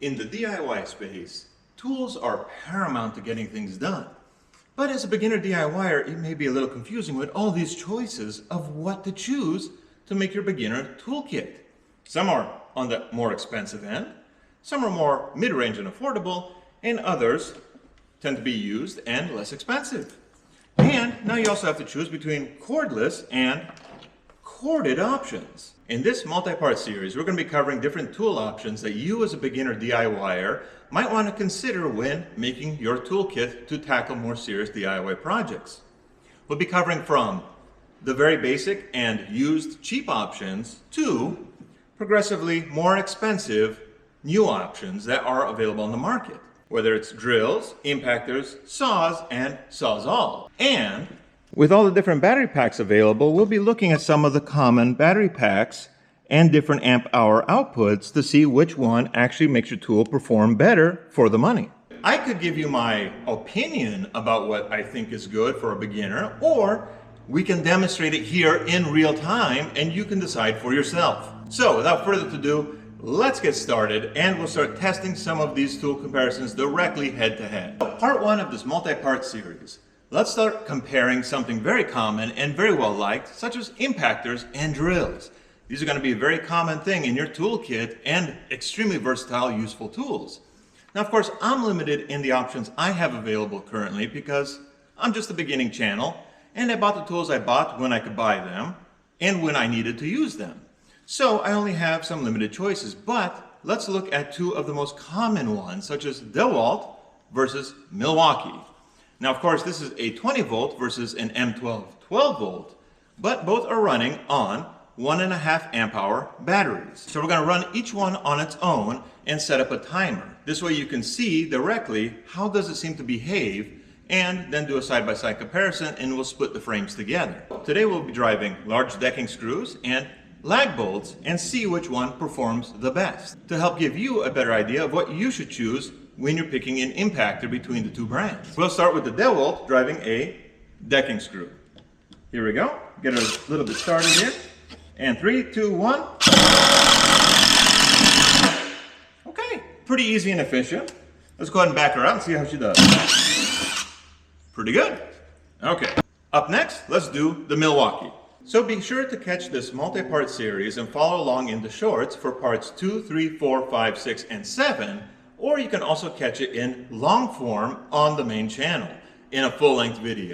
In the DIY space, tools are paramount to getting things done. But as a beginner DIYer, it may be a little confusing with all these choices of what to choose to make your beginner toolkit. Some are on the more expensive end, some are more mid-range and affordable, and others tend to be used and less expensive. And now you also have to choose between cordless and corded options. In this multi-part series, we're going to be covering different tool options that you as a beginner DIYer might want to consider when making your toolkit to tackle more serious DIY projects. We'll be covering from the very basic and used cheap options to progressively more expensive new options that are available on the market, whether it's drills, impactors, saws, and sawzall. And with all the different battery packs available, we'll be looking at some of the common battery packs and different amp hour outputs to see which one actually makes your tool perform better for the money. I could give you my opinion about what I think is good for a beginner, or we can demonstrate it here in real time and you can decide for yourself. So without further ado, let's get started and we'll start testing some of these tool comparisons directly head to head. Part one of this multi-part series. Let's start comparing something very common and very well liked, such as impactors and drills. These are going to be a very common thing in your toolkit and extremely versatile, useful tools. Now, of course, I'm limited in the options I have available currently because I'm just a beginning channel and I bought the tools I bought when I could buy them and when I needed to use them. So I only have some limited choices, but let's look at two of the most common ones, such as DeWalt versus Milwaukee. Now, of course, this is a 20 volt versus an M12 12 volt, but both are running on 1.5 amp hour batteries. So we're going to run each one on its own and set up a timer. This way you can see directly how does it seem to behave and then do a side-by-side comparison and we'll split the frames together. Today we'll be driving large decking screws and lag bolts and see which one performs the best to help give you a better idea of what you should choose when you're picking an impactor between the two brands. We'll start with the DeWalt driving a decking screw. Here we go. Get it a little bit started here. And 3, 2, 1. Okay, pretty easy and efficient. Let's go ahead and back her out and see how she does. Pretty good. Okay, up next, let's do the Milwaukee. So be sure to catch this multi-part series and follow along in the shorts for parts 2, 3, 4, 5, 6, and 7, or you can also catch it in long form on the main channel in a full-length video.